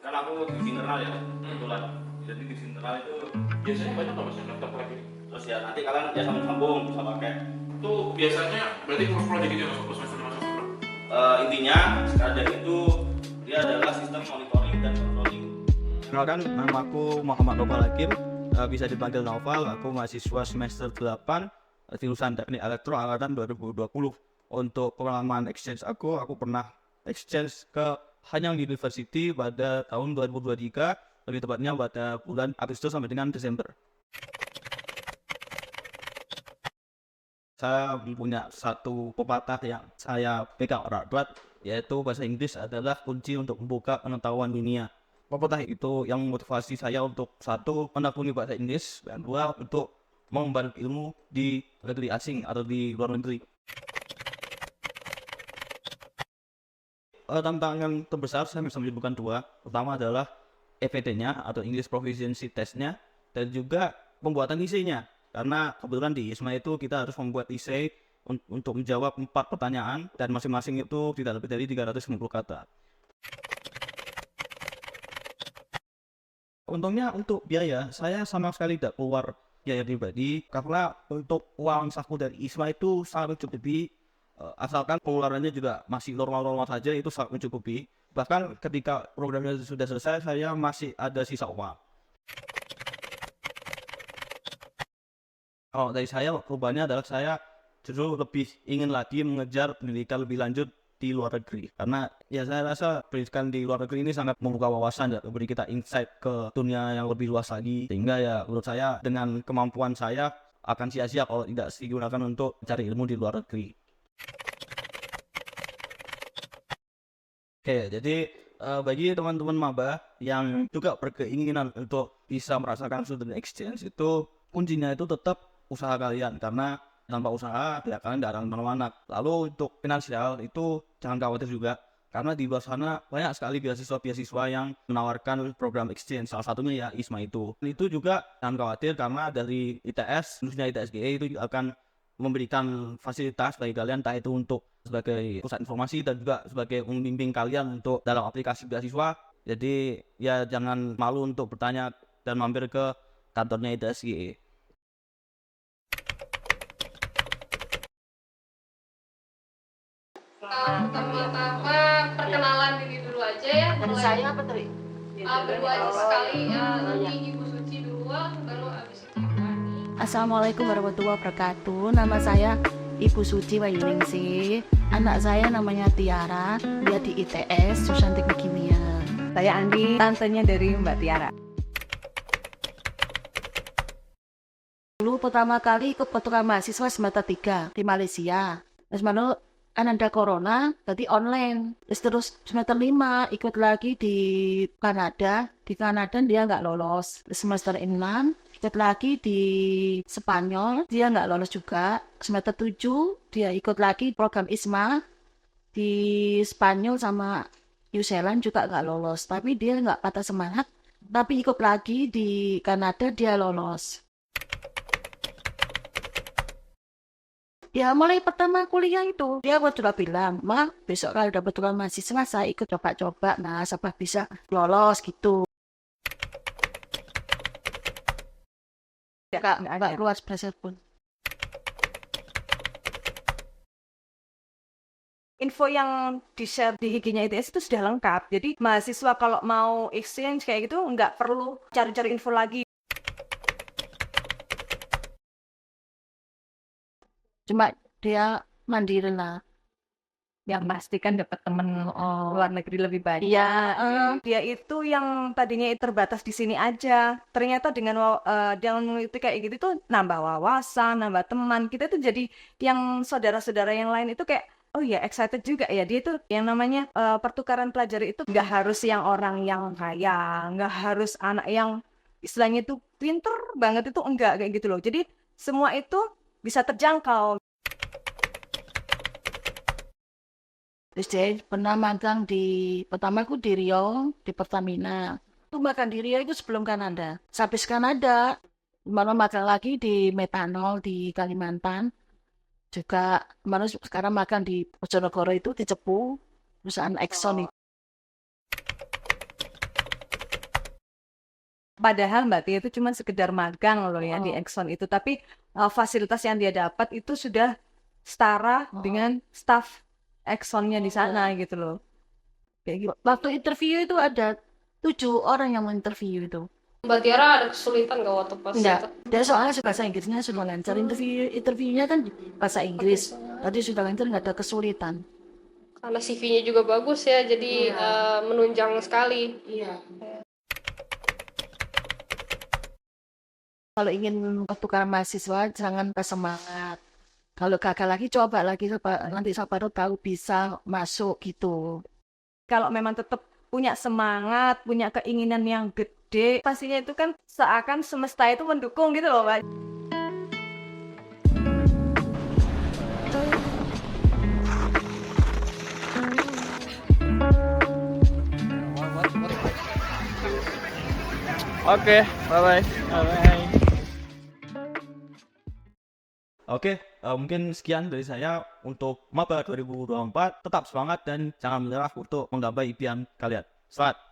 Karena aku di general ya, kebetulan. Jadi di general itu biasanya banyak nggak mas yang daftar lagi? terus ya nanti kalian ya sambung bisa pakai. Itu biasanya berarti cross project gitu ya mas, pas semester masuk semester? Intinya sekadar itu dia adalah sistem monitoring dan controlling. Kenalkan, nama aku Muhammad Noval Hakim, bisa dipanggil Noval. Aku mahasiswa semester 8 jurusan Teknik Elektro angkatan 2020. Untuk pengalaman exchange aku pernah exchange ke Hanyang University pada tahun 2023, lebih tepatnya pada bulan Agustus sampai dengan Desember. Saya punya satu pepatah yang saya pegang erat, yaitu bahasa Inggris adalah kunci untuk membuka pengetahuan dunia. Pepatah itu yang memotivasi saya untuk satu, menekuni bahasa Inggris, dan dua, untuk mengemban ilmu di negeri asing atau di luar negeri. Tantangan terbesar saya bisa menyebutkan dua. Pertama adalah EPT-nya atau English Proficiency Test-nya, dan juga pembuatan isinya. Karena kebetulan di ISMA itu kita harus membuat essay untuk menjawab 4 pertanyaan, dan masing-masing itu tidak lebih dari 350 kata. Untungnya untuk biaya, saya sama sekali tidak keluar biaya pribadi, karena untuk uang saku dari ISMA itu sangat mencukupi. Asalkan pengeluarannya juga masih normal-normal saja, itu sangat mencukupi. Bahkan ketika programnya sudah selesai, saya masih ada sisa uang. Kalau dari saya, perubahannya adalah saya justru lebih ingin lagi mengejar pendidikan lebih lanjut di luar negeri. Karena ya saya rasa pendidikan di luar negeri ini sangat membuka wawasan dan memberi kita insight ke dunia yang lebih luas lagi. Sehingga ya menurut saya dengan kemampuan saya akan sia-sia kalau tidak digunakan untuk mencari ilmu di luar negeri. Oke, jadi bagi teman-teman maba yang juga berkeinginan untuk bisa merasakan student exchange, itu kuncinya itu tetap usaha kalian, karena tanpa usaha ya kalian tidak akan kemana-mana. Lalu untuk finansial itu jangan khawatir juga, karena di luar sana banyak sekali beasiswa-beasiswa yang menawarkan program exchange, salah satunya ya ISMA itu. Itu juga jangan khawatir, karena dari ITS, khususnya ITSGE itu akan memberikan fasilitas bagi kalian, entah itu untuk sebagai pusat informasi dan juga sebagai pembimbing kalian untuk dalam aplikasi beasiswa. Jadi ya jangan malu untuk bertanya dan mampir ke kantornya ITSGE. Pertama-tama perkenalan diri dulu aja ya. Dan saya apa tadi? Berdua aja sekali ya. Nanti Ibu Suci duluan, baru abis itu Ibu Ani. Assalamualaikum warahmatullahi wabarakatuh. Nama saya Ibu Suci Wahyuningsih. Anak saya namanya Tiara. Dia di ITS jurusan Teknik Kimia. Saya Andi, tantenya dari Mbak Tiara. Dulu pertama kali ikut program mahasiswa semester 3 di Malaysia. Terus mana ada corona, jadi online. Terus semester 5 ikut lagi di Kanada. Di Kanada dia nggak lolos. Terus semester 6 ikut lagi di Spanyol, dia nggak lolos juga. Semester 7 dia ikut lagi program ISMA di Spanyol sama New Zealand juga nggak lolos. Tapi dia nggak patah semangat. Tapi ikut lagi di Kanada dia lolos. Ya mulai pertama kuliah itu dia sudah bilang, "Ma, besok kalau dapat program mahasiswa saya ikut coba-coba, nah sampai bisa lolos gitu." Nggak keluar pressure pun. Info yang di-share di IG-nya ITS itu sudah lengkap. Jadi mahasiswa kalau mau exchange kayak gitu nggak perlu cari-cari info lagi. Cuma dia mandiri lah. Yang pastikan dapat temen luar negeri lebih banyak. Iya, Dia itu yang tadinya terbatas di sini aja. Ternyata dengan itu kayak gitu tuh nambah wawasan, nambah teman. Kita tuh jadi yang saudara-saudara yang lain itu kayak oh ya excited juga ya. Dia itu yang namanya pertukaran pelajar itu nggak harus yang orang yang kaya, nggak harus anak yang istilahnya itu pinter banget, itu enggak kayak gitu loh. Jadi semua itu bisa terjangkau. terus dia pernah magang pertama aku di Riau, di Pertamina. Itu magang di Riau itu sebelum Kanada. Sampai Kanada, malah magang lagi di metanol di Kalimantan. Juga malah sekarang magang di Bojonegoro itu di Cepu, perusahaan Exxon itu. Padahal Mbak Tia itu cuma sekedar magang loh ya di Exxon itu, tapi fasilitas yang dia dapat itu sudah setara dengan staf Exxonnya di sana gitu loh. Kayak gitu. Waktu interview itu ada 7 orang yang mau interview itu. Mbak Tiara ada kesulitan gak waktu pas Enggak, itu? dia soalnya bahasa Inggrisnya sudah lancar. Interviewnya kan bahasa Inggris. Tadi sudah lancar, nggak ada kesulitan. Karena CV-nya juga bagus ya, jadi menunjang sekali. Iya. Kalau ingin pertukaran mahasiswa, jangan bersemangat. Kalau gagal lagi, coba lagi. Nanti siapa tahu bisa masuk gitu. Kalau memang tetap punya semangat, punya keinginan yang gede, pastinya itu kan seakan semesta itu mendukung gitu loh, Mbak. Oke, bye-bye. Bye-bye. Oke, mungkin sekian dari saya untuk Maba 2024. Tetap semangat dan jangan menyerah untuk menggapai impian kalian. Selamat.